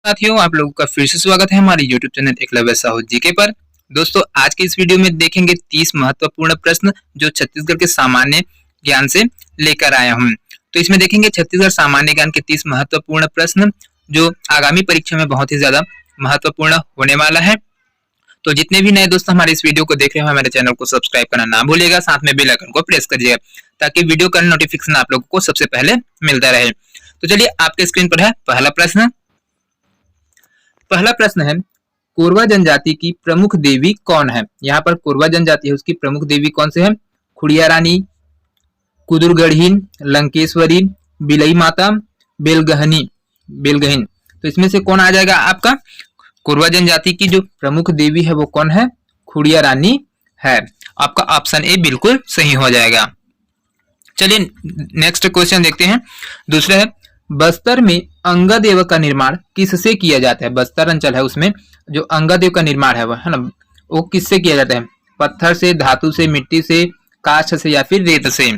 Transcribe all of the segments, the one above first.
साथियों, आप लोगों का फिर से स्वागत है हमारे YouTube channel Eklavya Sahu GK पर। दोस्तों, आज के इस वीडियो में देखेंगे 30 महत्वपूर्ण प्रश्न जो छत्तीसगढ़ के सामान्य ज्ञान से लेकर आया हूं। तो इसमें देखेंगे छत्तीसगढ़ सामान्य ज्ञान के 30 महत्वपूर्ण प्रश्न जो आगामी परीक्षा में बहुत ही ज्यादा महत्वपूर्ण होने वाला है। तो जितने भी नए दोस्त हमारे इस वीडियो को देख रहे हो, हमारे चैनल को सब्सक्राइब करना ना भूलिएगा, साथ में बेल आइकन को प्रेस करिएगा ताकि वीडियो का नोटिफिकेशन आप लोगों को सबसे पहले मिलता रहे। तो चलिए, आपके स्क्रीन पर है पहला प्रश्न। पहला प्रश्न है, कोरवा जनजाति की प्रमुख देवी कौन है? यहाँ पर कोरवा जनजाति है, उसकी प्रमुख देवी कौन से है? खुड़िया रानी, कुदुरगढ़ीन, लंकेश्वरी, बिलई माता, बेलगहिन। तो इसमें से कौन आ जाएगा आपका? कोरवा जनजाति की जो प्रमुख देवी है वो कौन है? खुड़िया रानी है। आपका ऑप्शन ए बिल्कुल सही हो जाएगा। चलिए नेक्स्ट क्वेश्चन देखते हैं। दूसरा है, बस्तर में अंगादेव का निर्माण किससे किया जाता है? बस्तर अंचल है, उसमें जो अंगादेव का निर्माण है वो है ना, वो किससे किया जाता है? पत्थर से, धातु से, मिट्टी से, काष्ठ से या फिर रेत से?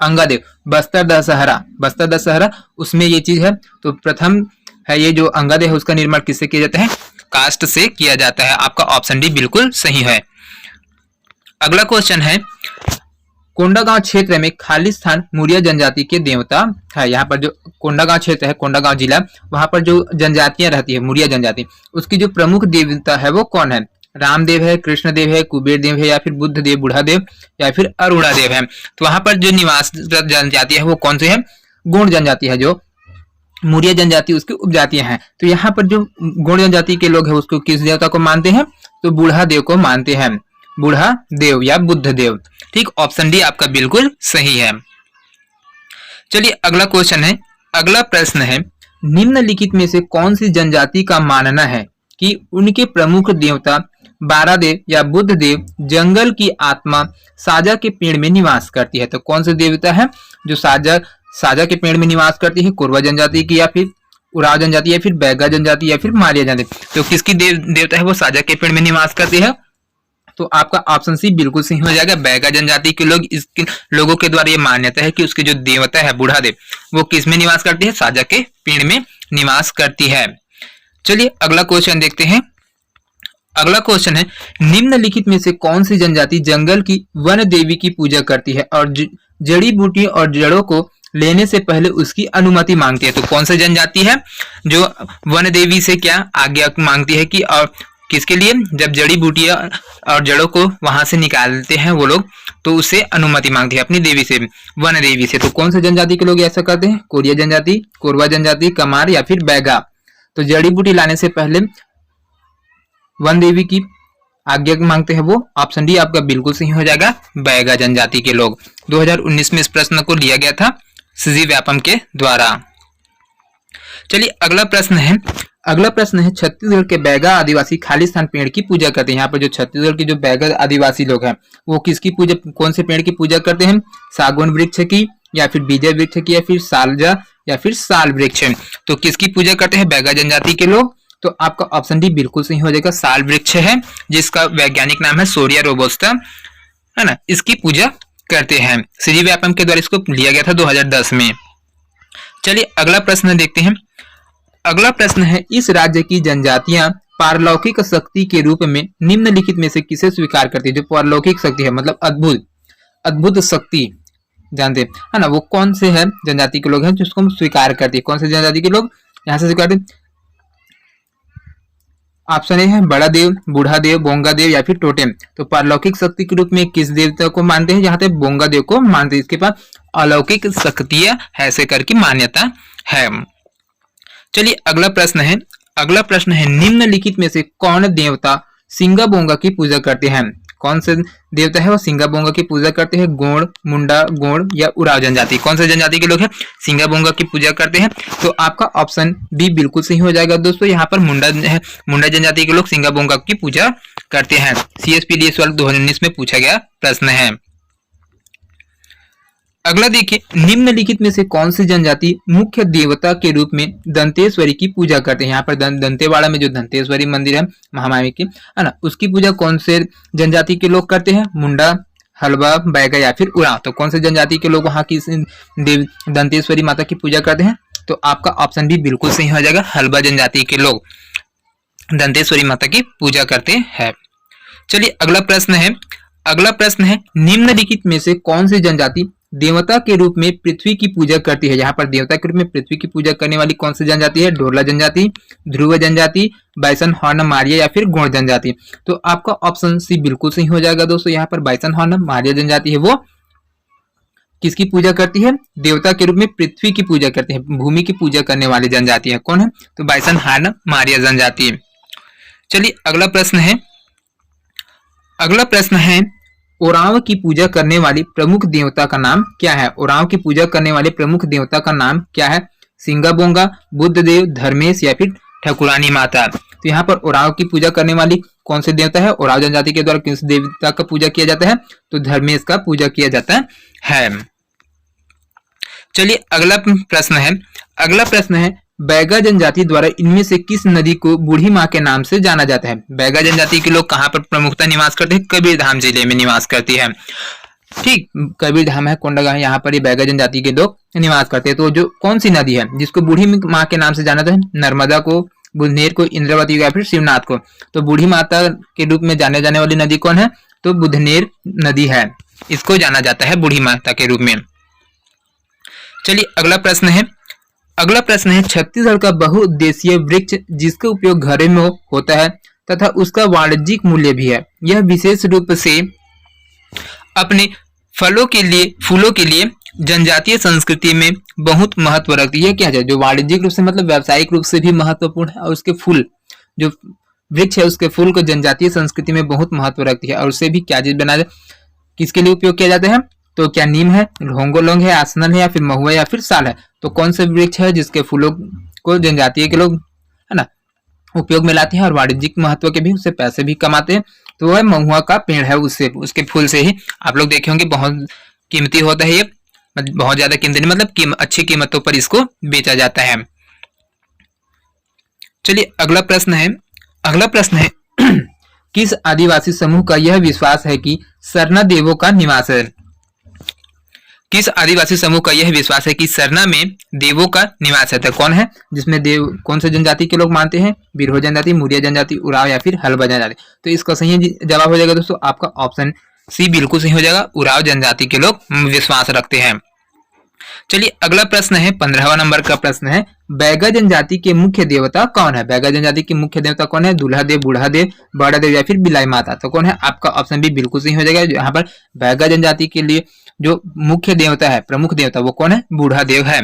अंगादेव बस्तर दशहरा उसमें ये चीज है। तो प्रथम है ये जो अंगादेव है उसका निर्माण किससे किया जाता है? काष्ठ से किया जाता है। आपका ऑप्शन डी बिल्कुल सही है। अगला क्वेश्चन है, कोंडागांव क्षेत्र में खाली स्थान मुरिया जनजाति के देवता है। यहाँ पर जो कोंडागांव क्षेत्र है, कोंडागांव जिला, वहां पर जो जनजातियां रहती है मुरिया जनजाति, उसकी जो प्रमुख देवता है वो कौन है? रामदेव है, कृष्णदेव है, कुबेर देव है या फिर बुद्ध देव, बूढ़ा देव या फिर अरुणा देव है? तो वहां पर जो निवास जनजाति है वो कौन सी है? गौड़ जनजाति है। जो मुरिया जनजाति उसकी उपजातियां हैं। तो यहाँ पर जो गौड़ जनजाति के लोग हैं उसको किस देवता को मानते हैं? तो बूढ़ा देव को मानते हैं, बूढ़ा देव या बुद्ध देव। ठीक, ऑप्शन डी आपका बिल्कुल सही है। चलिए अगला क्वेश्चन है, अगला प्रश्न है, निम्नलिखित में से कौन सी जनजाति का मानना है कि उनके प्रमुख देवता बारादेव या बुद्ध देव जंगल की आत्मा साजा के पेड़ में निवास करती है? तो कौन सी देवता है जो साजा के पेड़ में निवास करती है? कोरवा जनजाति की या फिर उराव जनजाति या फिर बैगा जनजाति या फिर मारिया जनजाति? तो किसकी देवता है वो साजा के पेड़ में निवास करती है? तो आपका ऑप्शन सी बिल्कुल सही हो जाएगा। बैगा जनजाति के लोग, इसके लोगों के द्वारा ये मान्यता है कि उसकी जो देवता है बूढ़ा देव वो किस में निवास करती है? साजा के पेड़ में निवास करती है। चलिए अगला क्वेश्चन देखते हैं। अगला क्वेश्चन है, निम्नलिखित में से कौन सी जनजाति जंगल की वन देवी की पूजा करती है और जड़ी बूटी और जड़ों को लेने से पहले उसकी अनुमति मांगती है? तो कौन सी जनजाति है जो वन देवी से क्या आज्ञा मांगती है कि और किसके लिए? जब जड़ी बूटियां और जड़ों को वहां से निकालते हैं वो लोग, तो उससे अनुमति मांगती है अपनी देवी से, वन देवी से। तो कौन से जनजाति के लोग ऐसा करते हैं? कोरिया जनजाति, कोरवा जनजाति, कमार या फिर बैगा? तो जड़ी बूटी लाने से पहले वन देवी की आज्ञा मांगते हैं वो। ऑप्शन डी आपका बिल्कुल सही हो जाएगा, बैगा जनजाति के लोग। 2019 में इस प्रश्न को लिया गया था सीजी व्यापम के द्वारा। चलिए अगला प्रश्न है, अगला प्रश्न है, छत्तीसगढ़ के बैगा आदिवासी खालिस्तान पेड़ की पूजा करते हैं। यहाँ पर जो छत्तीसगढ़ के जो बैगा आदिवासी लोग हैं वो किसकी पूजा, कौन से पेड़ की पूजा करते हैं? सागौन वृक्ष की या फिर बीजा वृक्ष की या फिर सालजा या फिर साल वृक्ष? तो किसकी पूजा करते हैं बैगा जनजाति के लोग? तो आपका ऑप्शन डी बिल्कुल सही हो जाएगा, साल वृक्ष है जिसका वैज्ञानिक नाम है सोरिया रोबोस्टा, है ना, इसकी पूजा करते हैं। सीजी व्यापम के द्वारा इसको लिया गया था 2010 में। चलिए अगला प्रश्न देखते हैं। अगला प्रश्न है, इस राज्य की जनजातियां पारलौकिक शक्ति के रूप में निम्नलिखित में से किसे स्वीकार करती है? जो पारलौकिक शक्ति है मतलब अद्भुत शक्ति जानते है ना, वो कौन से है जनजाति के लोग हैं जिसको स्वीकार करती है? कौन से जनजाति के लोग यहाँ से स्वीकार करते? ऑप्शन ए है बड़ा देव, बूढ़ा देव, बोंगा देव या फिर टोटेम। तो पारलौकिक शक्ति के रूप में किस देवता को मानते हैं? यहाँ पे बोंगा देव को मानते हैं। इसके पास अलौकिक शक्तियां ऐसे करके मान्यता है। चलिए अगला प्रश्न है, अगला प्रश्न है, निम्नलिखित में से कौन देवता सिंगा बोंगा की पूजा करते हैं? कौन से देवता है वो सिंगा बोंगा की पूजा करते हैं? गोंड, मुंडा, गोंड या उराव जनजाति? कौन से जनजाति के लोग हैं सिंगा बोंगा की पूजा करते हैं? तो आपका ऑप्शन बी बिल्कुल सही हो जाएगा दोस्तों। यहाँ पर मुंडा जनजाति के लोग सिंगा बोंगा की पूजा करते हैं। CSPDS वाला 2019 में पूछा गया प्रश्न है। अगला देखिए, निम्नलिखित में से कौन सी जनजाति मुख्य देवता के रूप में दंतेश्वरी की पूजा करते हैं? यहाँ पर दंतेवाड़ा में जो दंतेश्वरी मंदिर है महामाया की, है ना, उसकी पूजा कौन से जनजाति के लोग करते हैं? मुंडा, हलवा, बैगा या फिर उरांव? तो कौन से जनजाति के लोग वहां की देव दंतेश्वरी माता की पूजा करते हैं? तो आपका ऑप्शन भी बिल्कुल सही हो जाएगा। हल्बा जनजाति के लोग दंतेश्वरी माता की पूजा करते हैं। चलिए अगला प्रश्न है निम्नलिखित में से कौन सी जनजाति देवता के रूप में पृथ्वी की पूजा करती है। यहाँ पर देवता के रूप में पृथ्वी की पूजा करने वाली कौन सी जनजाति है? ढोरला जनजाति, ध्रुव जनजाति, बाइसन हॉर्न मारिया या फिर गोंड जनजाति। तो आपका ऑप्शन सी बिल्कुल सही हो जाएगा दोस्तों। यहाँ पर बाइसन हॉर्न मारिया जनजाति है वो किसकी पूजा करती है? देवता के रूप में पृथ्वी की पूजा करती है, भूमि की पूजा करने वाली जनजाति है। कौन है? तो बाइसन हॉर्न मारिया जनजाति। चलिए अगला प्रश्न है ओरांव की पूजा करने वाली प्रमुख देवता का नाम क्या है? ओरांव की पूजा करने वाले प्रमुख देवता का नाम क्या है? सिंगा बोंगा, बुद्ध देव, धर्मेश या फिर ठकुरानी माता। तो यहाँ पर ओरांव की पूजा करने वाली कौन से देवता है? ओरांव जनजाति के द्वारा किस देवता का पूजा किया जाता है? तो धर्मेश का पूजा किया जाता है। चलिए अगला प्रश्न है बैगा जनजाति द्वारा इनमें से किस नदी को बूढ़ी माँ के नाम से जाना जाता है? बैगा जनजाति के लोग कहाँ पर प्रमुखता निवास करते हैं? कबीरधाम जिले में निवास करती है। ठीक, कबीरधाम है, कोंडागांव है, यहाँ पर ये बैगा जनजाति के लोग निवास करते हैं। तो जो कौन सी नदी है जिसको बूढ़ी माँ के नाम से जाना जाता है? नर्मदा को, बुधनेर को, इंद्रावती या फिर शिवनाथ को। तो बूढ़ी माता के रूप में जाने जाने वाली नदी कौन है? तो बुधनेर नदी है, इसको जाना जाता है बूढ़ी माता के रूप में। चलिए अगला प्रश्न है छत्तीसगढ़ का बहुउद्देशीय वृक्ष जिसका उपयोग घरों में होता है तथा उसका वाणिज्यिक मूल्य भी है, यह विशेष रूप से अपने फूलों के लिए जनजातीय संस्कृति में बहुत महत्व रखती है। क्या है? जो वाणिज्यिक रूप से मतलब व्यावसायिक रूप से भी महत्वपूर्ण है, और उसके फूल, जो वृक्ष है उसके फूल को जनजातीय संस्कृति में बहुत महत्व रखती है। और उससे भी क्या चीज बना, किसके लिए उपयोग किया जाता है? तो क्या नीम है, ढोंगोलोंग है, आसनल है या फिर महुआ या फिर साल है? तो कौन से वृक्ष है जिसके फूलों को जनजातीय के लोग है ना उपयोग में लाते हैं और वाणिज्यिक महत्व के भी, उससे पैसे भी कमाते हैं? तो वह महुआ का पेड़ है, उससे उसके फूल से ही आप लोग देखे होंगे बहुत कीमती होता है ये, बहुत ज्यादा कीमती नहीं, मतलब अच्छी कीमतों पर इसको बेचा जाता है। चलिए अगला प्रश्न है किस आदिवासी समूह का यह विश्वास है कि सरना देवों का निवास है? किस आदिवासी समूह का यह विश्वास है कि सरना में देवों का निवास है? तो कौन है जिसमें देव, कौन से जनजाति के लोग मानते हैं? बिरहो जनजाति, मुरिया जनजाति, उराव या फिर हल्बा जनजाति। तो इसका सही जवाब हो जाएगा दोस्तों आपका ऑप्शन सी बिल्कुल सही हो जाएगा। उराव जनजाति के लोग विश्वास रखते हैं। चलिए अगला प्रश्न है 15वां नंबर का प्रश्न है बैगा जनजाति के मुख्य देवता कौन है? बैगा जनजाति के मुख्य देवता कौन है? दूल्हा देव, बूढ़ा देव, बड़ा देव या फिर बिलाई माता। तो कौन है? आपका ऑप्शन भी बिल्कुल सही हो जाएगा। यहाँ पर बैगा जनजाति के लिए जो मुख्य देवता है, प्रमुख देवता, वो कौन है? बूढ़ा देव है।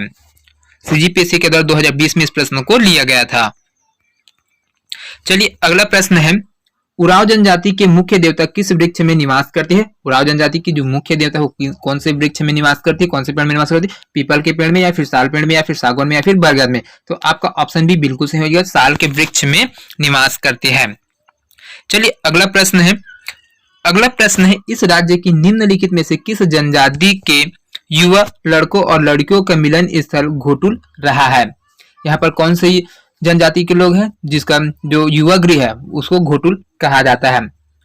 सीजीपीएससी के द्वारा 2020 में इस प्रश्न को लिया गया था। चलिए अगला प्रश्न है उराव जनजाति के मुख्य देवता किस वृक्ष में निवास करते हैं? उराव जनजाति की जो मुख्य देवता है वो कौन से वृक्ष में निवास करती है, कौन से पेड़ में निवास करती है? पीपल के पेड़ में या फिर साल पेड़ में या फिर सागौन में या फिर बरगद में। तो आपका ऑप्शन भी बिल्कुल सही हो जाएगा, साल के वृक्ष में निवास करते हैं। चलिए अगला प्रश्न है इस राज्य की निम्नलिखित में से किस जनजाति के युवा लड़कों और लड़कियों का मिलन स्थल घोटुल रहा है? यहाँ पर कौन सी जनजाति के लोग हैं जिसका जो युवा गृह है उसको घोटुल कहा जाता है,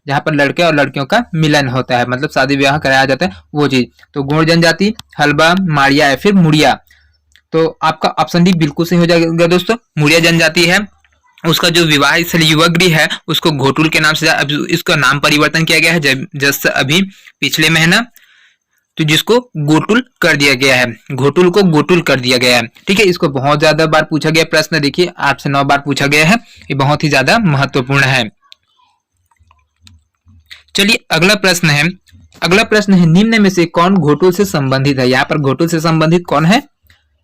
जहाँ पर लड़के और लड़कियों का मिलन होता है, मतलब शादी विवाह कराया जाता है वो चीज। तो गोंड जनजाति, हल्बा, मारिया या फिर मुड़िया। तो आपका ऑप्शन डी बिल्कुल सही हो जाएगा दोस्तों। मुड़िया जनजाति है, उसका जो विवाह स्थल युवा गृह है उसको घोटुल के नाम से, अब इसका नाम परिवर्तन किया गया है जस्ट अभी पिछले महीना, तो जिसको गोटुल कर दिया गया है, घोटुल को गोटुल कर दिया गया है। ठीक है, इसको बहुत ज्यादा बार पूछा गया प्रश्न, देखिए 8 से 9 बार पूछा गया है, ये बहुत ही ज्यादा महत्वपूर्ण है। चलिए अगला प्रश्न है निम्न में से कौन घोटुल से संबंधित है? यहाँ पर घोटुल से संबंधित कौन है?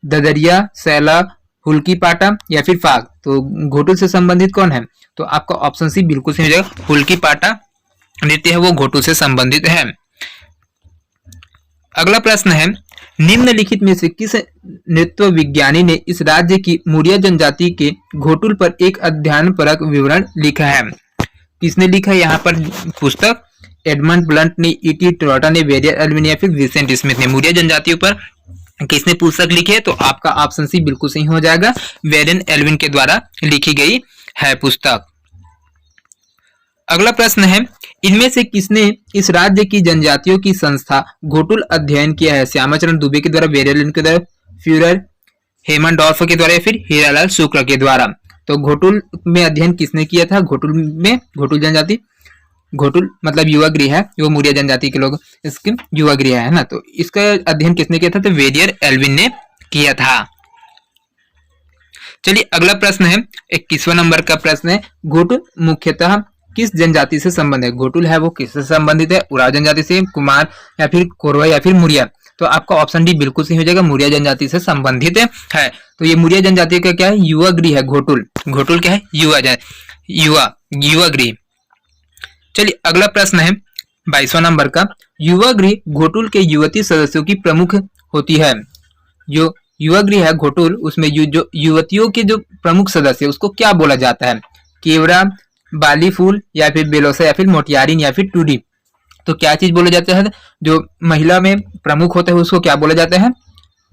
ददरिया, सैला, हुल्की पाटा या फिर फाग। तो घोटुल से संबंधित कौन है? तो आपका ऑप्शन सी बिल्कुल सही हो जाएगा, हुल्की पाटा नृत्य है वो घोटुल से संबंधित है। अगला प्रश्न है निम्नलिखित में से किस नृत्य विज्ञानी ने इस राज्य की मुड़िया जनजाति के घोटुल पर एक अध्ययनपरक विवरण लिखा है? किसने लिखा है? यहाँ पर पुस्तक एडमंड ब्लंट ने, ईटी टोयोटा ने, वेरियर एल्विन या फिर विंसेंट स्मिथ ने। मुड़िया जनजातियों पर किसने पुस्तक लिखी है? तो आपका ऑप्शन सी बिल्कुल सही हो जाएगा, वेरियर एल्विन के द्वारा लिखी गई है पुस्तक। अगला प्रश्न है इनमें से किसने इस राज्य की जनजातियों की संस्था घोटुल अध्ययन किया है? श्यामाचरण दुबे के द्वारा, वेरियर एल्विन के द्वारा, फ्यूरर हेमनडॉर्फ के द्वारा या फिर हीरालाल शुक्ल के द्वारा। तो घोटुल में अध्ययन किसने किया था? घोटुल जनजाति, घोटुल मतलब युवा गृह है, वो मौर्य जनजाति के लोग इसके युवा गृह है ना, तो इसका अध्ययन किसने किया था? तो वेरियर एल्विन ने किया था। चलिए अगला प्रश्न है 21वां नंबर का प्रश्न है, घोटुल मुख्यतः किस जनजाति से संबंधित है? घोटुल है वो किससे संबंधित है? उराव जनजाति से, कुमार या फिर कोरवा या फिर मौर्य? तो आपका ऑप्शन डी बिल्कुल सही हो जाएगा, मौर्य जनजाति से संबंधित है। तो ये मौर्य जनजाति का क्या है? युवा गृह है घोटुल। घोटुल क्या है? युवा गृह। चलिए अगला प्रश्न है 22वां नंबर का, युवा गृह घोटुल के युवती सदस्यों की प्रमुख होती है। जो युवा गृह है घोटुल, उसमें जो युवतियों के जो प्रमुख सदस्य है उसको क्या बोला जाता है? केवड़ा, बाली फूल या फिर बेलोसा या फिर मोटियारिन या फिर टूडी? तो क्या चीज बोला जाता है? जो महिला में प्रमुख होते हैं उसको क्या बोला जाता है?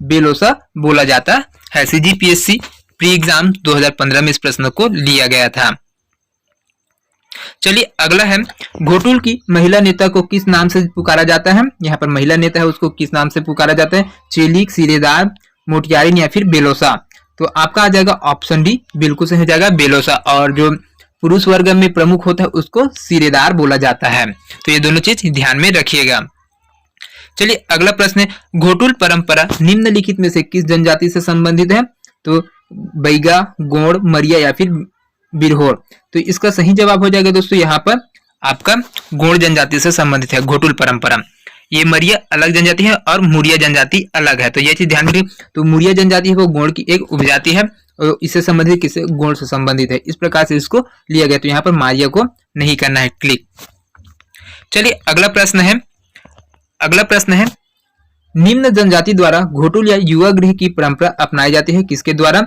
बेलोसा बोला जाता है। CGPSC प्री एग्जाम 2015 में इस प्रश्न को लिया गया था। चलिए अगला है, घोटुल की महिला नेता को किस नाम से पुकारा जाता है? यहाँ पर महिला नेता है उसको किस नाम से पुकारा जाता है? चेलिक, सिरेदार, मोटियारिन या फिर बेलोसा? तो आपका आ जाएगा ऑप्शन डी, बिल्कुल सही हो जाएगा बेलोसा। और जो पुरुष वर्ग में प्रमुख होता है उसको सिरेदार बोला जाता है। तो ये दोनों चीज ध्यान में रखिएगा। चलिए अगला प्रश्न है, घोटुल परंपरा निम्नलिखित में से किस जनजाति से संबंधित है? तो बैगा, गोंड, मरिया या फिर बिरहोर? तो इसका सही जवाब हो जाएगा दोस्तों यहाँ पर आपका गोंड जनजाति से संबंधित है घोटुल परंपरा। ये मरिया अलग जनजाति है और मौर्य जनजाति अलग है, तो ये चीज ध्यान रखिए। तो मौर्य जनजाति है वो गोंड की एक उपजाति है, इससे संबंधित किसे? गोंड से संबंधित है। इस प्रकार से इसको लिया गया, तो यहाँ पर मारिया को नहीं करना है क्लिक। चलिए अगला प्रश्न है, निम्न जनजाति द्वारा घोटुल या युवा गृह की परंपरा अपनाई जाती है किसके द्वारा?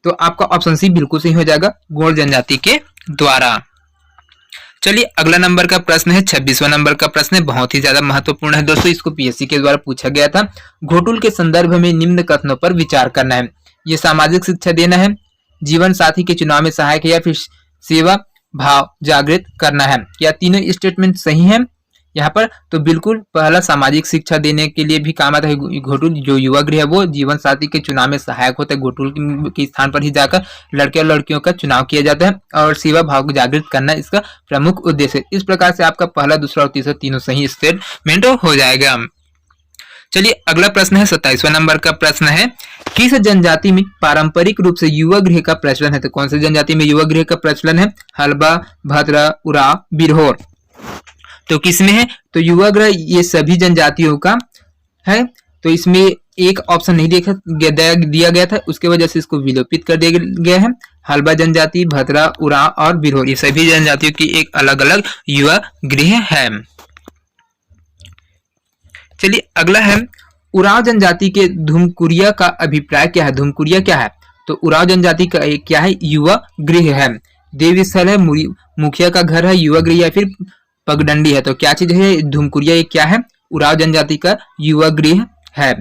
तो आपका ऑप्शन सी बिल्कुल सही हो जाएगा, गोंड जनजाति के द्वारा। चलिए अगला नंबर का प्रश्न है 26वां नंबर का प्रश्न है, बहुत ही ज्यादा महत्वपूर्ण है दोस्तों, इसको PSC के द्वारा पूछा गया था। घोटुल के संदर्भ में निम्न कथनों पर विचार करना है। ये सामाजिक शिक्षा देना है, जीवन साथी के चुनाव में सहायक है या फिर सेवा भाव जागृत करना है? क्या तीनों स्टेटमेंट सही है यहाँ पर? तो बिल्कुल पहला सामाजिक शिक्षा देने के लिए भी काम आता है घोटुल। जो युवा गृह है वो जीवन साथी के चुनाव में सहायक होता है, घोटुल के स्थान पर ही जाकर लड़के और लड़कियों का चुनाव किया जाता है, और सेवा भाव को जागृत करना इसका प्रमुख उद्देश्य है। इस प्रकार से आपका पहला, दूसरा और तीसरा तीनों सही स्टेटमेंट हो जाएगा। चलिए अगला प्रश्न है 27वां नंबर का प्रश्न है, किस जनजाति में पारंपरिक रूप से युवा गृह का प्रचलन है? तो कौन सी जनजाति में युवा गृह का प्रचलन है? हल्बा, भद्रा, उराव, बिरहोर? तो किसमें है? तो युवा गृह ये सभी जनजातियों का है, तो इसमें एक ऑप्शन नहीं दिया गया था, उसके वजह से इसको विलोपित कर दिया गया है। हल्बा जनजाति, भद्रा, उराव और बिरहोर, ये सभी जनजातियों की एक अलग अलग युवा गृह है। चलिए अगला है, उराव जनजाति के धुमकुरिया का अभिप्राय क्या है? धुमकुरिया क्या है? तो उराव जनजाति का क्या है? युवा गृह है, देव स्थल है, मुखिया का घर है, युवा गृह या फिर पगडंडी है? तो क्या चीज है? धुमकुरिया ये क्या है? उराव जनजाति का युवा गृह है।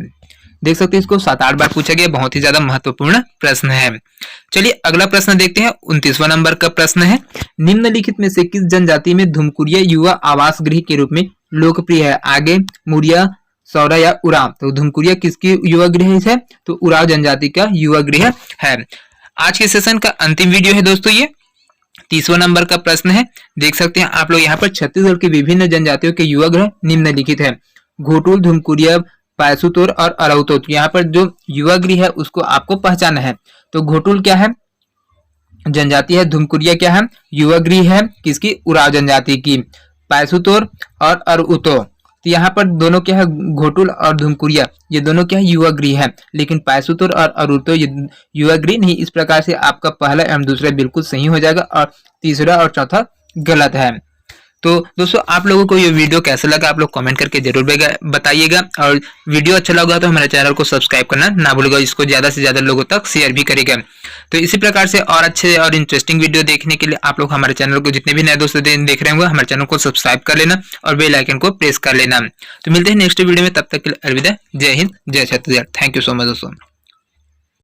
देख सकते हैं इसको 7-8 बार पूछा गया, बहुत ही ज्यादा महत्वपूर्ण प्रश्न है। चलिए अगला प्रश्न देखते हैं 29वां नंबर का प्रश्न है, निम्नलिखित में से किस जनजाति में धुमकुरिया युवा आवास गृह के रूप में लोकप्रिय है? आगे, मौर्य, सौरा या उराव? तो धुमकुरिया किसकी युवा गृह है? तो उराव जनजाति का युवा गृह है। आज के सेशन का अंतिम वीडियो है दोस्तों, ये 30वां नंबर का प्रश्न है। देख सकते हैं आप लोग यहाँ पर छत्तीसगढ़ की विभिन्न जनजातियों के युवा गृह निम्नलिखित है। घोटुल, धुमकुरिया, पायसुतोर और अराउतो। तो यहाँ पर जो युवा गृह है उसको आपको पहचाना है। तो घोटुल क्या है? जनजाति है। धुमकुरिया क्या है? युवा गृह है किसकी? उराव जनजाति की। पायसुतोर और अराउतो, तो यहाँ पर दोनों क्या है? घोटुल और धुमकुरिया ये दोनों क्या है? युवा गृह है, लेकिन पायसुतोर और अराउतो ये युवा गृह नहीं। इस प्रकार से आपका पहला एवं दूसरा बिल्कुल सही हो जाएगा और तीसरा और चौथा गलत है। तो दोस्तों आप लोगों को ये वीडियो कैसा लगा आप लोग कमेंट करके जरूर बताइएगा, और वीडियो अच्छा लगा तो हमारे चैनल को सब्सक्राइब करना ना भूलिएगा, इसको ज्यादा से ज्यादा लोगों तक शेयर भी करेगा। तो इसी प्रकार से और अच्छे और इंटरेस्टिंग वीडियो देखने के लिए आप लोग हमारे चैनल को, जितने भी नए दोस्त देख रहे होंगे, हमारे चैनल को सब्सक्राइब कर लेना और बेल आइकन को प्रेस कर लेना। तो मिलते हैं नेक्स्ट वीडियो में, तब तक के लिए अलविदा। जय हिंद, जय Chhattisgarh. Thank you so much दोस्तों।